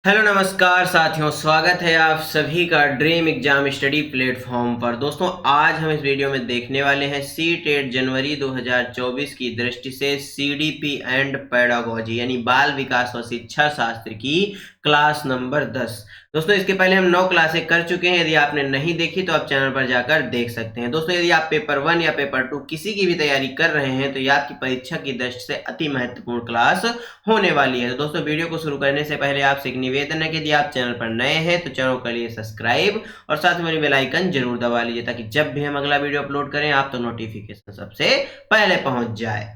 Hello नमस्कार साथियों, स्वागत है आप सभी का ड्रीम एग्जाम स्टडी प्लेटफॉर्म पर। दोस्तों आज हम इस वीडियो में देखने वाले हैं सी-टेट जनवरी 2024 की दृष्टि से सीडीपी एंड पेडागोजी यानी बाल विकास व शिक्षा शास्त्र की क्लास नंबर 10। दोस्तों इसके पहले हम 9 क्लासें कर चुके हैं। यदि आपने नहीं देखी तो आप चैनल पर जाकर देख सकते हैं। दोस्तों यदि आप पेपर 1 या पेपर 2 किसी की भी तैयारी कर रहे हैं तो ये आपकी परीक्षा की दृष्टि से अति महत्वपूर्ण क्लास होने वाली है। तो दोस्तों वीडियो को शुरू करने से पहले आपसे एक निवेदन है कि यदि आप चैनल पर नए हैं तो चैनल के लिए सब्सक्राइब और साथ में बेल आइकन जरूर दबा लीजिए ताकि जब भी हम अगला वीडियो अपलोड करें आप तो नोटिफिकेशन सबसे पहले पहुंच जाए।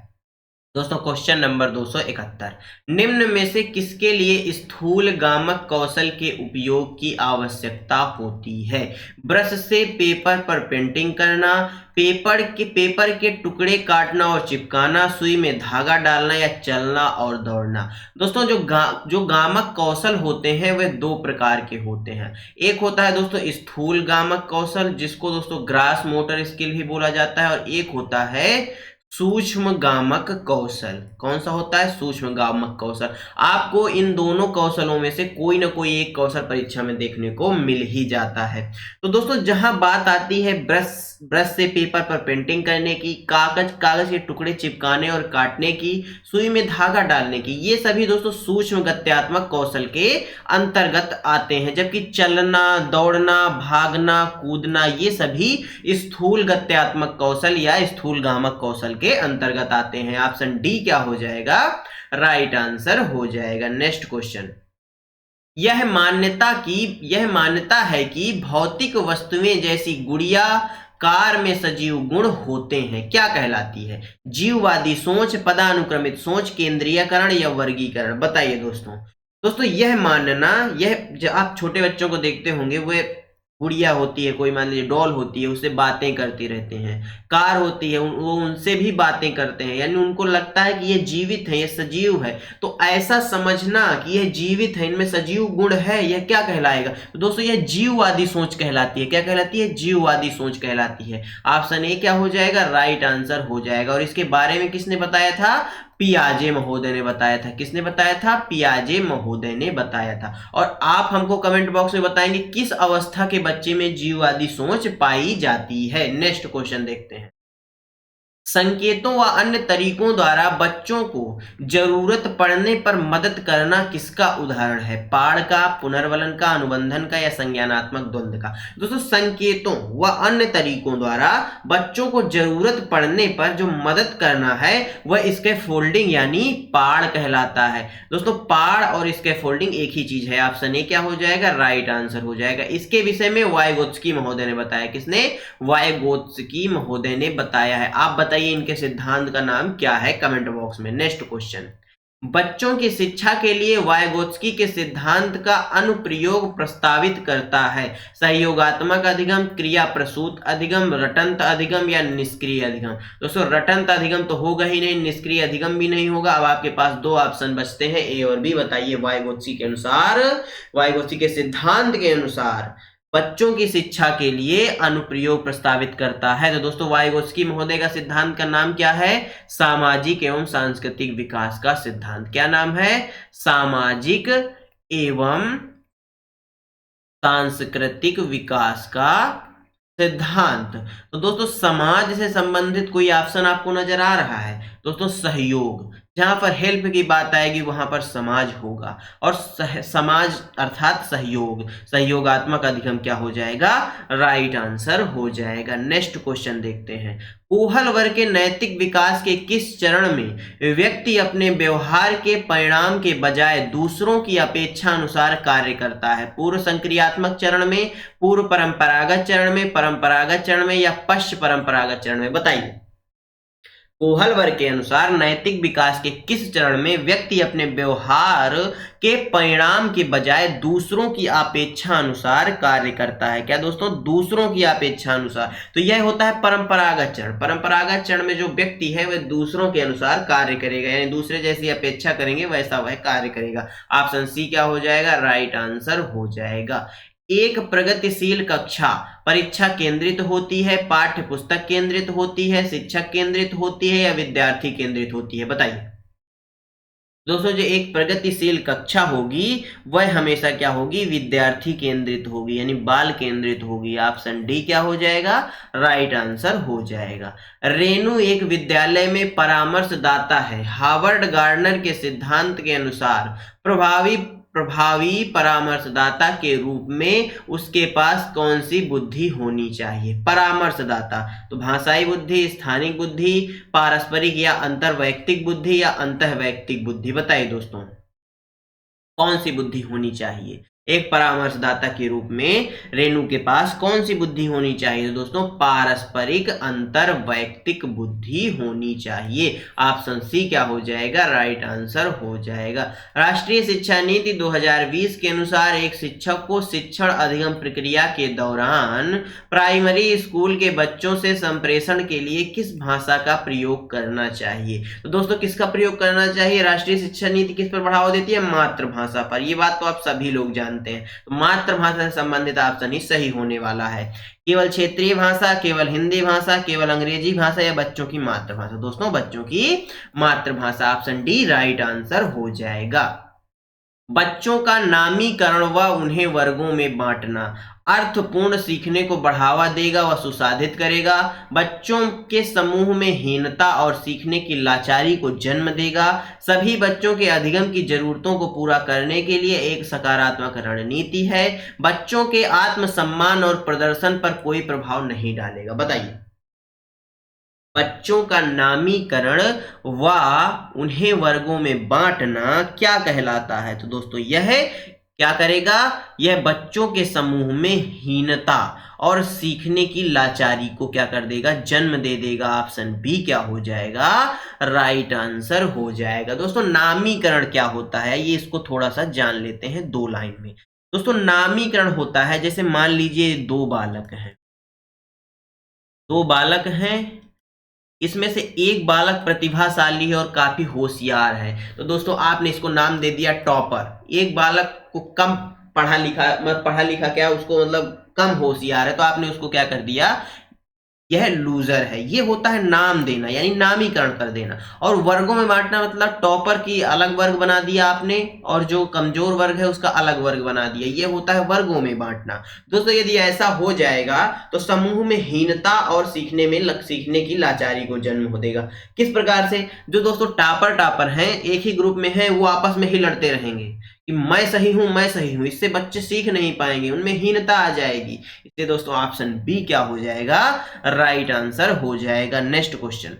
दोस्तों क्वेश्चन नंबर 271, निम्न में से किसके लिए स्थूल गामक कौशल के उपयोग की आवश्यकता होती है? ब्रश से पेपर पर पेंटिंग करना, पेपर के टुकड़े काटना और चिपकाना, सुई में धागा डालना या चलना और दौड़ना। दोस्तों जो गामक कौशल होते हैं वे दो प्रकार के होते हैं। एक होता है दोस्तों स्थूल गामक कौशल जिसको दोस्तों ग्रास मोटर स्किल भी बोला जाता है, और एक होता है सूक्ष्म गामक कौशल। कौन सा होता है? सूक्ष्म गामक कौशल। आपको इन दोनों कौशलों में से कोई ना कोई एक कौशल परीक्षा में देखने को मिल ही जाता है। तो दोस्तों जहां बात आती है ब्रश से पेपर पर पेंटिंग करने की, कागज के टुकड़े चिपकाने और काटने की, सुई में धागा डालने की, ये सभी दोस्तों सूक्ष्म गत्यात्मक कौशल के अंतर्गत आते हैं। जबकि चलना, दौड़ना, भागना, कूदना ये सभी स्थूल गत्यात्मक कौशल या स्थूल गामक कौशल के अंतर्गत आते हैं। ऑप्शन डी क्या हो जाएगा? राइट आंसर हो जाएगा। नेक्स्ट क्वेश्चन, यह मान्यता है कि भौतिक वस्तुएं जैसी गुड़िया कार में सजीव गुण होते हैं, क्या कहलाती है? जीववादी सोच, पदानुक्रमित सोच, केंद्रीयकरण या वर्गीकरण? बताइए दोस्तों। दोस्तों यह मानना, यह जो आप छोटे बच्चों को देखते होंगे, वे गुड़िया होती है, कोई मान लीजिए डॉल होती है, उससे बातें करती रहते हैं। कार होती है, वो उनसे भी बातें करते हैं, यानी उनको लगता है कि ये जीवित है, ये सजीव है। तो ऐसा समझना कि यह जीवित है, इनमें सजीव गुण है, यह क्या कहलाएगा? तो दोस्तों यह जीववादी सोच कहलाती है। क्या कहलाती है? जीववादी सोच कहलाती है। ऑप्शन ए क्या हो जाएगा? राइट आंसर हो जाएगा। और इसके बारे में किसने बताया था? पियाजे महोदय ने बताया था। किसने बताया था? पियाजे महोदय ने बताया था। और आप हमको कमेंट बॉक्स में बताएंगे किस अवस्था के बच्चे में जीववादी सोच पाई जाती है। नेक्स्ट क्वेश्चन देखते हैं, संकेतों व अन्य तरीकों द्वारा बच्चों को जरूरत पड़ने पर मदद करना किसका उदाहरण है? पाड़ का, पुनर्वलन का, अनुबंधन का या संज्ञानात्मक द्वंद्व का? दोस्तों संकेतों व अन्य तरीकों द्वारा बच्चों को जरूरत पड़ने पर जो मदद करना है वह स्कैफोल्डिंग यानी पाड़ कहलाता है। दोस्तों पाड़ और स्कैफोल्डिंग एक ही चीज है। ऑप्शन ए क्या हो जाएगा? राइट आंसर हो जाएगा। इसके विषय में वाइगोत्स्की महोदय ने बताया। किसने? वाइगोत्स्की महोदय ने बताया है। आप बताइए इनके सिद्धांत का नाम क्या है कमेंट बॉक्स में। नेक्स्ट क्वेश्चन, बच्चों की शिक्षा के लिए वाइगोत्स्की के सिद्धांत का अनुप्रयोग प्रस्तावित करता है। सहयोगात्मक अधिगम, क्रिया प्रसूत अधिगम, रटंत अधिगम या निष्क्रिय अधिगम? दोस्तों रटंत अधिगम तो होगा ही नहीं, निष्क्रिय अधिगम भी नहीं होगा। अब आपके पास दो ऑप्शन बचते हैं, ए और बी। बताइए वाइगोत्स्की के अनुसार, वाइगोत्स्की के सिद्धांत के अनुसार बच्चों की शिक्षा के लिए अनुप्रयोग प्रस्तावित करता है। तो दोस्तों वाइगोत्स्की महोदय का सिद्धांत का नाम क्या है? सामाजिक एवं सांस्कृतिक विकास का सिद्धांत। क्या नाम है? सामाजिक एवं सांस्कृतिक विकास का सिद्धांत। तो दोस्तों समाज से संबंधित कोई ऑप्शन आपको नजर आ रहा है? दोस्तों सहयोग, जहां पर हेल्प की बात आएगी वहां पर समाज होगा, और समाज अर्थात सहयोग, सहयोगात्मक अधिगम क्या हो जाएगा? राइट आंसर हो जाएगा। नेक्स्ट क्वेश्चन देखते हैं, कोहल वर्ग के नैतिक विकास के किस चरण में व्यक्ति अपने व्यवहार के परिणाम के बजाय दूसरों की अपेक्षा अनुसार कार्य करता है? पूर्व संक्रियात्मक चरण में, पूर्व परंपरागत चरण में, परंपरागत चरण में या पश्च परंपरागत चरण में? बताइए। कोहल वर्ग के अनुसार नैतिक विकास के किस चरण में व्यक्ति अपने व्यवहार के परिणाम के बजाय दूसरों की अपेक्षा अनुसार कार्य करता है? क्या दोस्तों? दूसरों की अपेक्षा अनुसार। तो यह होता है परंपरागत चरण। परंपरागत चरण में जो व्यक्ति है वह दूसरों के अनुसार कार्य करेगा, यानी दूसरे जैसी अपेक्षा करेंगे वैसा वह कार्य करेगा। ऑप्शन सी क्या हो जाएगा? राइट आंसर हो जाएगा। एक प्रगतिशील कक्षा परीक्षा केंद्रित होती है, पाठ्य पुस्तक केंद्रित होती है, शिक्षक केंद्रित होती है या विद्यार्थी केंद्रित होती है? बताइए। दोस्तों जो एक प्रगतिशील कक्षा होगी वह हमेशा क्या होगी, विद्यार्थी केंद्रित होगी, यानी बाल केंद्रित होगी। ऑप्शन डी क्या हो जाएगा, राइट आंसर हो जाएगा। रेणु एक विद्यालय में परामर्शदाता है। हार्वर्ड गार्डनर के सिद्धांत के अनुसार प्रभावी प्रभावी परामर्शदाता के रूप में उसके पास कौन सी बुद्धि होनी चाहिए। परामर्शदाता तो भाषाई बुद्धि, स्थानिक बुद्धि, पारस्परिक या अंतर्वैयक्तिक बुद्धि या अंतःवैयक्तिक बुद्धि, बताइए दोस्तों कौन सी बुद्धि होनी चाहिए। एक परामर्शदाता के रूप में रेणु के पास कौन सी बुद्धि होनी चाहिए तो दोस्तों पारस्परिक अंतर्वैयक्तिक बुद्धि होनी चाहिए। ऑप्शन सी क्या हो जाएगा, राइट आंसर हो जाएगा। राष्ट्रीय शिक्षा नीति 2020 के अनुसार एक शिक्षक को शिक्षण अधिगम प्रक्रिया के दौरान प्राइमरी स्कूल के बच्चों से संप्रेषण के लिए किस भाषा का प्रयोग करना चाहिए। तो दोस्तों किसका प्रयोग करना चाहिए, राष्ट्रीय शिक्षा नीति किस पर बढ़ावा देती है, मातृभाषा पर। ये बात तो आप सभी लोग जानते हैं, तो मातृभाषा से संबंधित ऑप्शन ही सही होने वाला है। केवल क्षेत्रीय भाषा, केवल हिंदी भाषा, केवल अंग्रेजी भाषा या बच्चों की मातृभाषा। दोस्तों बच्चों की मातृभाषा, ऑप्शन डी राइट आंसर हो जाएगा। बच्चों का नामीकरण व उन्हें वर्गों में बांटना अर्थपूर्ण सीखने को बढ़ावा देगा व सुसाधित करेगा। बच्चों के समूह में हीनता और सीखने की लाचारी को जन्म देगा। सभी बच्चों के अधिगम की जरूरतों को पूरा करने के लिए एक सकारात्मक रणनीति है। बच्चों के आत्मसम्मान और प्रदर्शन पर कोई प्रभाव नहीं डालेगा। बताइए बच्चों का नामीकरण व उन्हें वर्गों में बांटना क्या कहलाता है। तो दोस्तों यह क्या करेगा, यह बच्चों के समूह में हीनता और सीखने की लाचारी को क्या कर देगा, जन्म दे देगा। ऑप्शन बी क्या हो जाएगा, राइट आंसर हो जाएगा। दोस्तों नामीकरण क्या होता है, ये इसको थोड़ा सा जान लेते हैं दो लाइन में। दोस्तों नामीकरण होता है, जैसे मान लीजिए दो बालक हैं, इसमें से एक बालक प्रतिभाशाली है और काफी होशियार है। तो दोस्तों आपने इसको नाम दे दिया टॉपर। एक बालक को कम पढ़ा लिखा क्या, उसको मतलब कम होशियार है, तो आपने उसको क्या कर दिया, यह लूजर है। ये होता है नाम देना, यानी नामीकरण कर देना। और वर्गों में बांटना मतलब टॉपर की अलग वर्ग बना दिया आपने और जो कमजोर वर्ग है उसका अलग वर्ग बना दिया। ये होता है वर्गों में बांटना। दोस्तों यदि ऐसा हो जाएगा तो समूह में हीनता और सीखने की लाचारी को जन्म देगा। किस प्रकार से, जो दोस्तों टापर हैं एक ही ग्रुप में है, वो आपस में ही लड़ते रहेंगे कि मैं सही हूं, इससे बच्चे सीख नहीं पाएंगे, उनमें हीनता आ जाएगी। इसलिए दोस्तों ऑप्शन बी क्या हो जाएगा, राइट आंसर हो जाएगा। नेक्स्ट क्वेश्चन,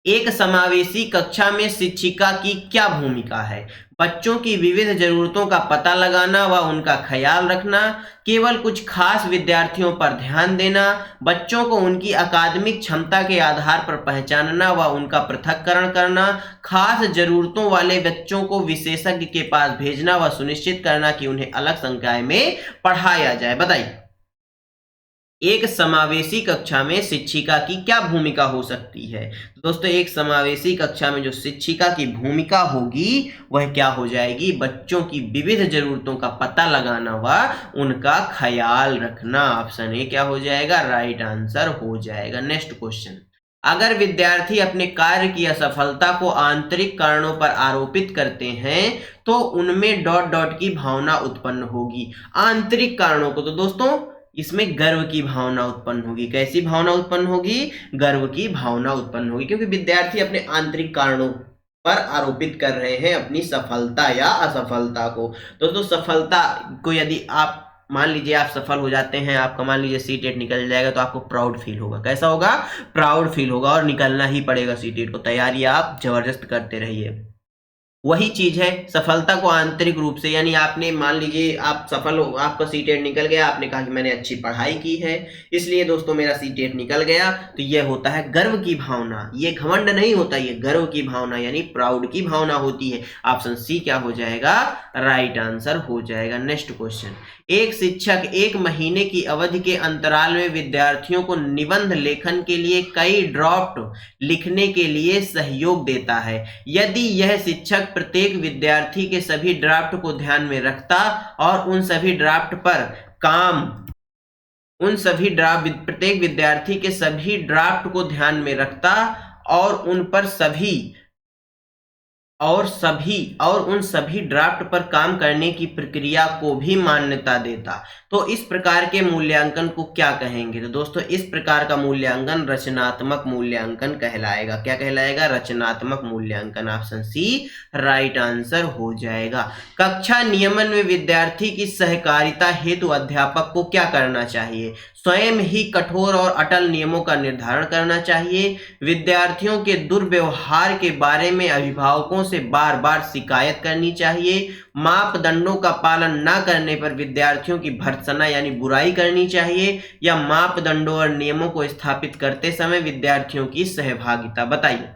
एक समावेशी कक्षा में शिक्षिका की क्या भूमिका है। बच्चों की विविध जरूरतों का पता लगाना व उनका ख्याल रखना, केवल कुछ खास विद्यार्थियों पर ध्यान देना, बच्चों को उनकी अकादमिक क्षमता के आधार पर पहचानना व उनका पृथक्करण करना, खास जरूरतों वाले बच्चों को विशेषज्ञ के पास भेजना व सुनिश्चित करना कि उन्हें अलग संकाय में पढ़ाया जाए। बताइए एक समावेशी कक्षा में शिक्षिका की क्या भूमिका हो सकती है। तो दोस्तों एक समावेशी कक्षा में जो शिक्षिका की भूमिका होगी वह क्या हो जाएगी, बच्चों की विविध जरूरतों का पता लगाना व उनका ख्याल रखना। ऑप्शन ए क्या हो जाएगा, राइट आंसर हो जाएगा। नेक्स्ट क्वेश्चन, अगर विद्यार्थी अपने कार्य की असफलता को आंतरिक कारणों पर आरोपित करते हैं तो उनमें डॉट डॉट की भावना उत्पन्न होगी। आंतरिक कारणों को, तो दोस्तों इसमें गर्व की भावना उत्पन्न होगी। कैसी भावना उत्पन्न होगी, गर्व की भावना उत्पन्न होगी, क्योंकि विद्यार्थी अपने आंतरिक कारणों पर आरोपित कर रहे हैं अपनी सफलता या असफलता को। दोस्तों सफलता को यदि आप मान लीजिए आप सफल हो जाते हैं, आपका मान लीजिए सीटेट निकल जाएगा तो आपको प्राउड फील होगा। कैसा होगा, प्राउड फील होगा, और निकलना ही पड़ेगा सीटेट को। तैयारी आप जबरदस्त करते रहिए। वही चीज है सफलता को आंतरिक रूप से, यानी आपने मान लीजिए आप सफल हो, आपका सीटेट निकल गया, आपने कहा कि मैंने अच्छी पढ़ाई की है इसलिए दोस्तों मेरा सीटेट निकल गया, तो यह होता है गर्व की भावना। ये घमंड नहीं होता, ये गर्व की भावना यानी प्राउड की भावना होती है। ऑप्शन सी क्या हो जाएगा, राइट आंसर हो जाएगा। नेक्स्ट क्वेश्चन, एक शिक्षक एक महीने की अवधि के अंतराल में विद्यार्थियों को निबंध लेखन के लिए कई ड्राफ्ट लिखने के लिए सहयोग देता है। यदि यह शिक्षक प्रत्येक विद्यार्थी के सभी ड्राफ्ट को ध्यान में रखता और उन सभी ड्राफ्ट पर काम प्रत्येक विद्यार्थी के सभी ड्राफ्ट को ध्यान में रखता और उन पर सभी और उन सभी ड्राफ्ट पर काम करने की प्रक्रिया को भी मान्यता देता। तो इस प्रकार के मूल्यांकन को क्या कहेंगे? तो दोस्तों इस प्रकार का मूल्यांकन रचनात्मक मूल्यांकन कहलाएगा। क्या कहलाएगा? रचनात्मक मूल्यांकन। ऑप्शन सी राइट आंसर हो जाएगा। कक्षा नियमन में विद्यार्थी की सहकारिता हेतु अध्यापक को क्या करना चाहिए? स्वयं ही कठोर और अटल नियमों का निर्धारण करना चाहिए। विद्यार्थियों के दुर्व्यवहार के बारे में अभिभावकों से बार बार शिकायत करनी चाहिए। मापदंडों का पालन न करने पर विद्यार्थियों की भर्त्सना यानी बुराई करनी चाहिए, या मापदंडों और नियमों को स्थापित करते समय विद्यार्थियों की सहभागिता। बताइए।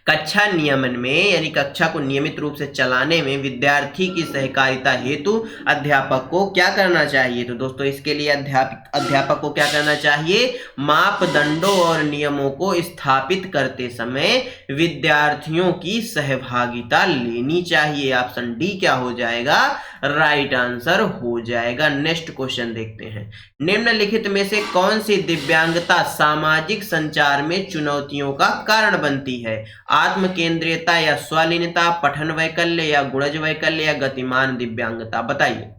कक्षा नियमन में यानी कक्षा को नियमित रूप से चलाने में विद्यार्थी की सहकारिता हेतु अध्यापक को क्या करना चाहिए? तो दोस्तों इसके लिए अध्यापक को क्या करना चाहिए? मापदंडों और नियमों को स्थापित करते समय विद्यार्थियों की सहभागिता लेनी चाहिए। ऑप्शन डी क्या हो जाएगा? राइट आंसर हो जाएगा। नेक्स्ट क्वेश्चन देखते हैं। निम्नलिखित में से कौन सी दिव्यांगता सामाजिक संचार में चुनौतियों का कारण बनती है? आत्म केंद्रियता या स्वलीनता, पठन वैकल्य या गुणज वैकल्य या गतिमान दिव्यांगता। बताइए।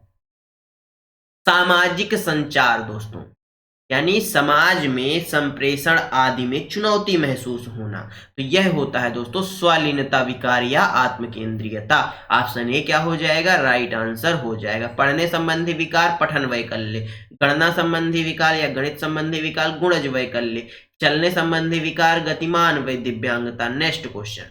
सामाजिक संचार दोस्तों यानी समाज में संप्रेषण आदि में चुनौती महसूस होना, तो यह होता है दोस्तों स्वलीनता विकार या आत्म केंद्रियता। ऑप्शन ए क्या हो जाएगा? राइट आंसर हो जाएगा। पढ़ने संबंधी विकार पठन वैकल्य, गणना संबंधी विकार या गणित संबंधी विकार गुणज वैकल्य, चलने संबंधी विकार गतिमान व दिव्यांगता। Next question.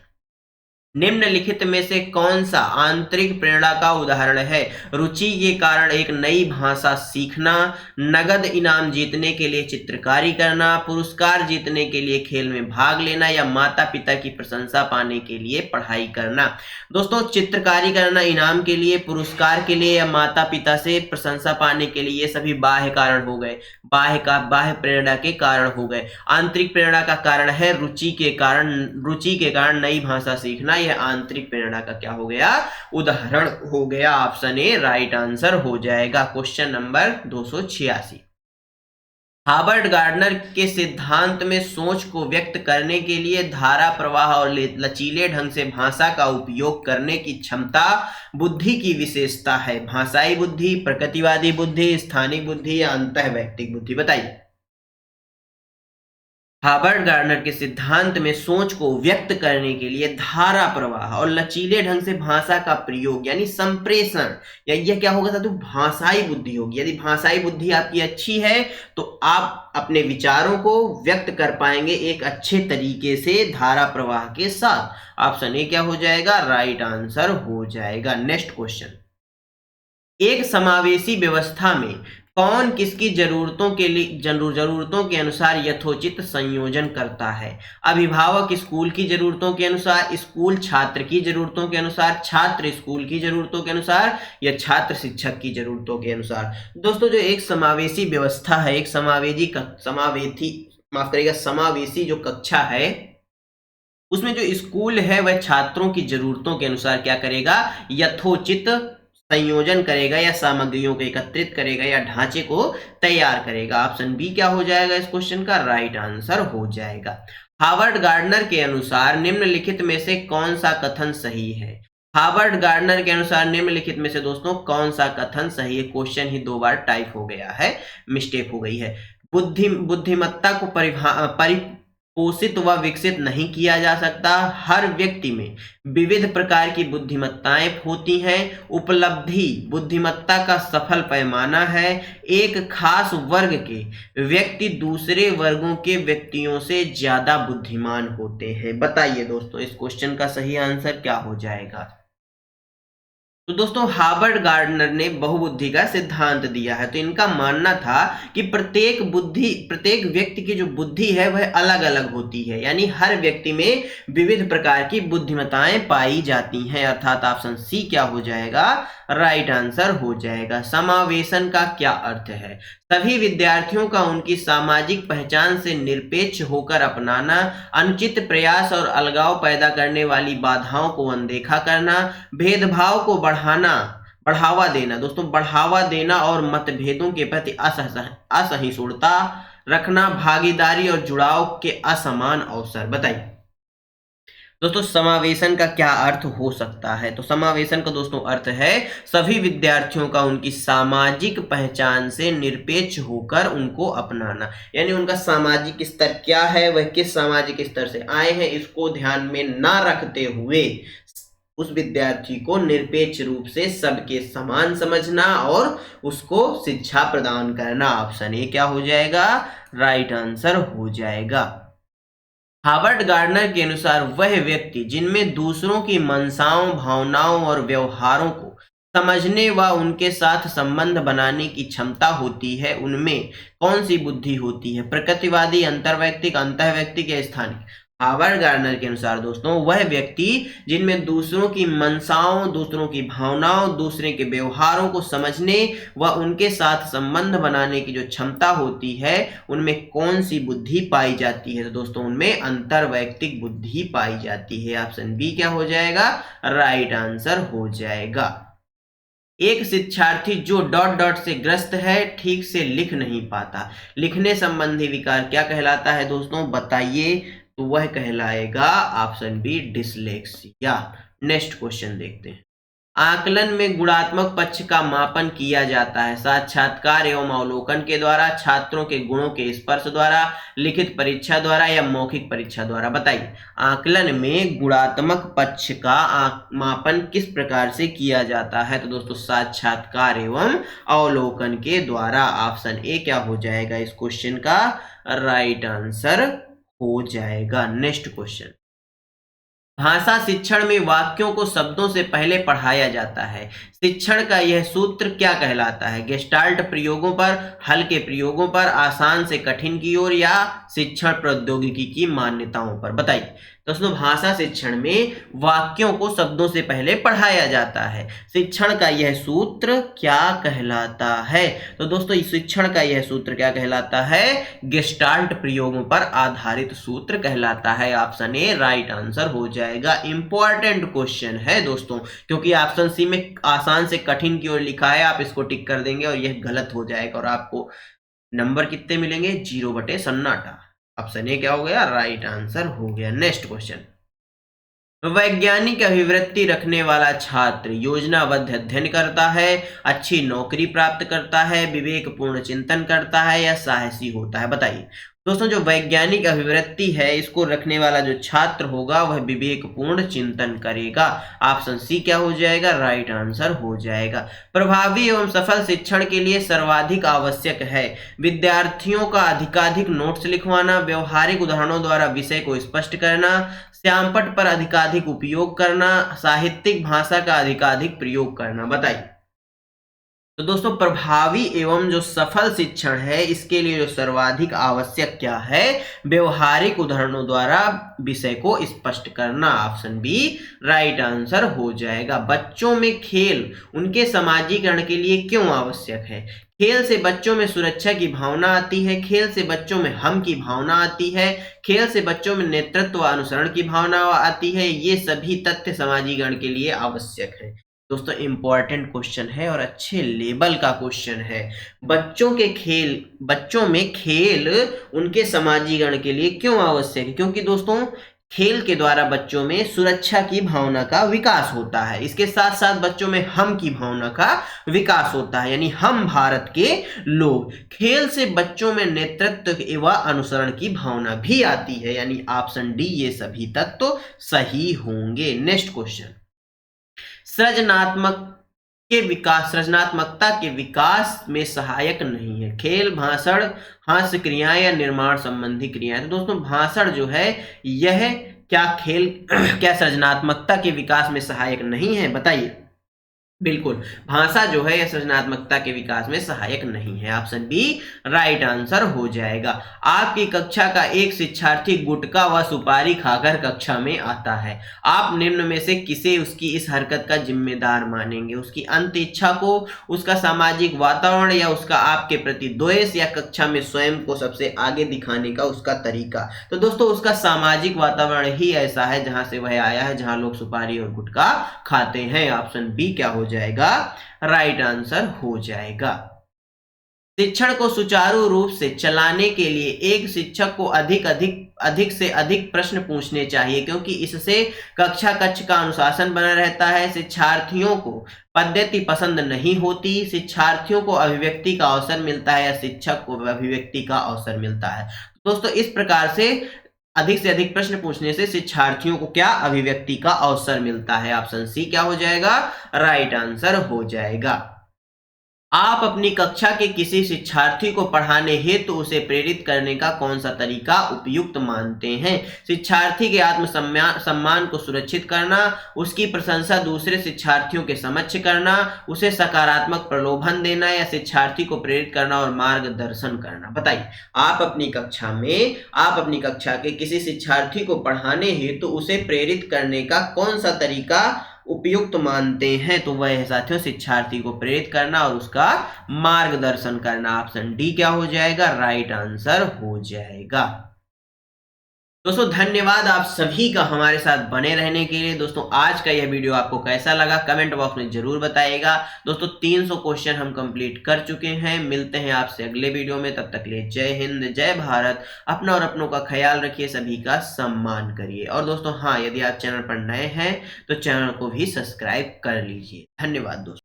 निम्नलिखित में से कौन सा आंतरिक प्रेरणा का उदाहरण है? रुचि के कारण एक नई भाषा सीखना, नगद इनाम जीतने के लिए चित्रकारी करना, पुरस्कार जीतने के लिए खेल में भाग लेना, या माता पिता की प्रशंसा पाने के लिए पढ़ाई करना। दोस्तों चित्रकारी करना इनाम के लिए, पुरस्कार के लिए, या माता पिता से प्रशंसा पाने के लिए, ये सभी बाह्य कारण हो गए, बाह्य प्रेरणा के कारण हो गए। आंतरिक प्रेरणा का कारण है रुचि के कारण नई भाषा सीखना, यह आंतरिक प्रेरणा का क्या हो गया? उदाहरण हो गया। ऑप्शन ए राइट आंसर हो जाएगा। Question number 286। हार्वर्ड गार्डनर के सिद्धांत में सोच को व्यक्त करने के लिए धारा प्रवाह और लचीले ढंग से भाषा का उपयोग करने की क्षमता बुद्धि की विशेषता है। भाषाई बुद्धि, प्रकृतिवादी बुद्धि, स्थानिक बुद्धि या अंतःवैयक्तिक बुद्धि। बताइए। हार्वर्ड गार्डनर के सिद्धांत में सोच को व्यक्त करने के लिए धारा प्रवाह और लचीले ढंग से भाषा का प्रयोग यानी संप्रेषण, या यह क्या होगा? तो भाषाई बुद्धि होगी। यदि भाषाई बुद्धि आपकी अच्छी है तो आप अपने विचारों को व्यक्त कर पाएंगे एक अच्छे तरीके से धारा प्रवाह के साथ। ऑप्शन ए क्या हो जाएगा? राइट आंसर हो जाएगा। Next question. एक समावेशी व्यवस्था में कौन किसकी जरूरतों के अनुसार यथोचित संयोजन करता है? अभिभावक स्कूल की जरूरतों के अनुसार, स्कूल छात्र की जरूरतों के अनुसार, छात्र स्कूल की जरूरतों के अनुसार, या छात्र शिक्षक की जरूरतों के अनुसार। दोस्तों जो एक समावेशी व्यवस्था है, एक समावेशी जो कक्षा है, उसमें जो स्कूल है वह छात्रों की जरूरतों के अनुसार क्या करेगा? यथोचित संयोजन करेगा, या सामग्रियों को एकत्रित करेगा, या ढांचे को तैयार करेगा। ऑप्शन बी क्या हो जाएगा इस क्वेश्चन का? राइट आंसर हो जाएगा। हार्वर्ड गार्डनर के अनुसार निम्नलिखित में से कौन सा कथन सही है? हार्वर्ड गार्डनर के अनुसार निम्नलिखित में से दोस्तों कौन सा कथन सही है? क्वेश्चन ही 2 बार टाइप हो गया है, मिस्टेक हो गई है। बुद्धिमत्ता को पोषित व विकसित नहीं किया जा सकता। हर व्यक्ति में विविध प्रकार की बुद्धिमत्ताएं होती हैं। उपलब्धि बुद्धिमत्ता का सफल पैमाना है। एक खास वर्ग के व्यक्ति दूसरे वर्गों के व्यक्तियों से ज्यादा बुद्धिमान होते हैं। बताइए दोस्तों इस क्वेश्चन का सही आंसर क्या हो जाएगा? तो दोस्तों हार्वर्ड गार्डनर ने बहुबुद्धि का सिद्धांत दिया है। तो इनका मानना था कि प्रत्येक व्यक्ति की जो बुद्धि है वह अलग अलग होती है, यानी हर व्यक्ति में विविध प्रकार की बुद्धिमत्ताएं पाई जाती हैं। अर्थात ऑप्शन सी क्या हो जाएगा? राइट आंसर हो जाएगा। समावेशन का क्या अर्थ है? सभी विद्यार्थियों का उनकी सामाजिक पहचान से निरपेक्ष होकर अपनाना, अनुचित प्रयास और अलगाव पैदा करने वाली बाधाओं को अनदेखा करना, भेदभाव को बढ़ावा देना दोस्तों, बढ़ावा देना और मतभेदों के प्रति असहिष्णुता रखना, भागीदारी और जुड़ाव के असमान अवसर। बताइए। दोस्तों समावेशन का क्या अर्थ हो सकता है? तो समावेशन का दोस्तों अर्थ है सभी विद्यार्थियों का उनकी सामाजिक पहचान से निरपेक्ष होकर उनको अपनाना, यानी उनका सामाजिक स्तर क्या है, वह किस सामाजिक स्तर से आए हैं, इसको ध्यान में ना रखते हुए उस विद्यार्थी को निरपेक्ष रूप से सबके समान समझना और उसको शिक्षा प्रदान करना। ऑप्शन ए क्या हो जाएगा? राइट आंसर हो जाएगा। हार्वर्ड गार्डनर के अनुसार वह व्यक्ति जिनमें दूसरों की मंशाओं, भावनाओं और व्यवहारों को समझने व उनके साथ संबंध बनाने की क्षमता होती है, उनमें कौन सी बुद्धि होती है? प्रकृतिवादी, अंतर्वैयक्तिक, अंतःवैयक्तिक या स्थानिक? हार्वर्ड गार्डनर के अनुसार दोस्तों वह व्यक्ति जिनमें दूसरों की मंशाओं, दूसरों की भावनाओं, दूसरे के व्यवहारों को समझने व उनके साथ संबंध बनाने की जो क्षमता होती है, उनमें कौन सी बुद्धि पाई जाती है? तो दोस्तों उनमें अंतर्वैयक्तिक बुद्धि पाई जाती है। ऑप्शन बी क्या हो जाएगा? राइट आंसर हो जाएगा। एक शिक्षार्थी जो डॉट डॉट से ग्रस्त है, ठीक से लिख नहीं पाता, लिखने संबंधी विकार क्या कहलाता है दोस्तों? बताइए। तो वह कहलाएगा option B dyslexia. Next question देखते हैं। आकलन में गुणात्मक पक्ष का मापन किया जाता है साक्षात्कार एवं अवलोकन के द्वारा, छात्रों के गुणों के स्पर्श द्वारा, लिखित परीक्षा द्वारा या मौखिक परीक्षा द्वारा? बताइए। आकलन में गुणात्मक पक्ष का मापन किस प्रकार से किया जाता है? तो दोस्तों साक्षात्कार एवं अवलोकन के द्वारा। ऑप्शन ए क्या हो जाएगा इस क्वेश्चन का? राइट आंसर हो जाएगा। Next question. भाषा शिक्षण में वाक्यों को शब्दों से पहले पढ़ाया जाता है, शिक्षण का यह सूत्र क्या कहलाता है? गेस्टाल्ट प्रयोगों पर, हल्के प्रयोगों पर, आसान से कठिन की ओर या शिक्षण प्रौद्योगिकी की मान्यताओं पर? बताइए। दोस्तों भाषा शिक्षण में वाक्यों को शब्दों से पहले पढ़ाया जाता है, शिक्षण का यह सूत्र क्या कहलाता है? तो दोस्तों इस शिक्षण का यह सूत्र क्या कहलाता है? गेस्टाल्ट प्रयोगों पर आधारित सूत्र कहलाता है। ऑप्शन ए राइट आंसर हो जाएगा। इंपॉर्टेंट क्वेश्चन है दोस्तों, क्योंकि ऑप्शन सी में आसान से कठिन की ओर लिखा है, आप इसको टिक कर देंगे और यह गलत हो जाएगा और आपको नंबर कितने मिलेंगे? 0/सन्नाटा। ऑप्शन ए क्या हो गया? राइट आंसर हो गया। Next question. वैज्ञानिक अभिवृत्ति रखने वाला छात्र योजनाबद्ध अध्ययन करता है, अच्छी नौकरी प्राप्त करता है, विवेकपूर्ण चिंतन करता है या साहसी होता है? बताइए। दोस्तों जो वैज्ञानिक अभिवृत्ति है इसको रखने वाला जो छात्र होगा वह विवेकपूर्ण चिंतन करेगा। ऑप्शन सी क्या हो जाएगा? राइट आंसर हो जाएगा। प्रभावी एवं सफल शिक्षण के लिए सर्वाधिक आवश्यक है विद्यार्थियों का अधिकाधिक नोट्स लिखवाना, व्यवहारिक उदाहरणों द्वारा विषय को स्पष्ट करना, श्यामपट्ट पर अधिकाधिक उपयोग करना, साहित्यिक भाषा का अधिकाधिक प्रयोग करना? बताइए। तो दोस्तों प्रभावी एवं जो सफल शिक्षण है इसके लिए जो सर्वाधिक आवश्यक क्या है? व्यवहारिक उदाहरणों द्वारा विषय को स्पष्ट करना। ऑप्शन बी राइट आंसर हो जाएगा। बच्चों में खेल उनके समाजीकरण के लिए क्यों आवश्यक है? खेल से बच्चों में सुरक्षा की भावना आती है, खेल से बच्चों में हम की भावना आती है, खेल से बच्चों में नेतृत्व व अनुसरण की भावना आती है। ये सभी तथ्य समाजीकरण के लिए आवश्यक है। दोस्तों इंपॉर्टेंट क्वेश्चन है और अच्छे लेवल का क्वेश्चन है। बच्चों में खेल उनके समाजीकरण के लिए क्यों आवश्यक है? क्योंकि दोस्तों खेल के द्वारा बच्चों में सुरक्षा की भावना का विकास होता है, इसके साथ साथ बच्चों में हम की भावना का विकास होता है, यानी हम भारत के लोग। खेल से बच्चों में नेतृत्व एवं अनुसरण की भावना भी आती है, यानी ऑप्शन डी ये सभी तत्व तो सही होंगे। Next question. सृजनात्मकता के विकास में सहायक नहीं है खेल, भाषण, हास्य क्रियाएं या निर्माण संबंधी क्रियाएं? तो दोस्तों भाषण जो है यह क्या सृजनात्मकता के विकास में सहायक नहीं है? बताइए। बिल्कुल, भाषा जो है यह सृजनात्मकता के विकास में सहायक नहीं है। ऑप्शन बी राइट आंसर हो जाएगा। आपकी कक्षा का एक शिक्षार्थी गुटखा व सुपारी खाकर कक्षा में आता है, आप निम्न में से किसे उसकी इस हरकत का जिम्मेदार मानेंगे? उसकी अंत इच्छा को, उसका सामाजिक वातावरण या उसका आपके प्रति द्वेष या कक्षा में स्वयं को सबसे आगे दिखाने का उसका तरीका? तो दोस्तों उसका सामाजिक वातावरण ही ऐसा है जहां से वह आया है, जहां लोग सुपारी और गुटखा खाते हैं। ऑप्शन बी क्या हो जाएगा? राइट आंसर हो जाएगा। शिक्षण को सुचारू रूप से चलाने के लिए एक शिक्षक को अधिक से अधिक प्रश्न पूछने चाहिए, क्योंकि इससे कक्ष का अनुशासन बना रहता है। शिक्षार्थियों को पद्धति पसंद नहीं होती, शिक्षार्थियों को अभिव्यक्ति का अवसर मिलता है या शिक्षक को अभिव्यक्ति का अवसर मिलता है। दोस्तों इस प्रकार से अधिक प्रश्न पूछने से शिक्षार्थियों को क्या, अभिव्यक्ति का अवसर मिलता है। ऑप्शन सी क्या हो जाएगा, राइट आंसर हो जाएगा। आप अपनी कक्षा के किसी शिक्षार्थी को पढ़ाने हेतु उसे प्रेरित करने का कौन सा तरीका उपयुक्त मानते हैं। शिक्षार्थी के सम्मान को सुरक्षित करना, उसकी प्रशंसा दूसरे शिक्षार्थियों के समक्ष करना, उसे सकारात्मक प्रलोभन देना या शिक्षार्थी को प्रेरित करना और मार्गदर्शन करना। बताइए, आप अपनी कक्षा के किसी शिक्षार्थी को पढ़ाने हेतु उसे प्रेरित करने का कौन सा तरीका उपयुक्त मानते हैं। तो वह है साथियों शिक्षार्थी को प्रेरित करना और उसका मार्गदर्शन करना। ऑप्शन डी क्या हो जाएगा, राइट आंसर हो जाएगा। दोस्तों धन्यवाद आप सभी का हमारे साथ बने रहने के लिए। दोस्तों आज का यह वीडियो आपको कैसा लगा कमेंट बॉक्स में जरूर बताइएगा। दोस्तों 300 क्वेश्चन हम कंप्लीट कर चुके हैं। मिलते हैं आपसे अगले वीडियो में, तब तक के लिए जय हिंद जय भारत। अपना और अपनों का ख्याल रखिए, सभी का सम्मान करिए। और दोस्तों हाँ, यदि आप चैनल पर नए हैं तो चैनल को भी सब्सक्राइब कर लीजिए। धन्यवाद दोस्तों।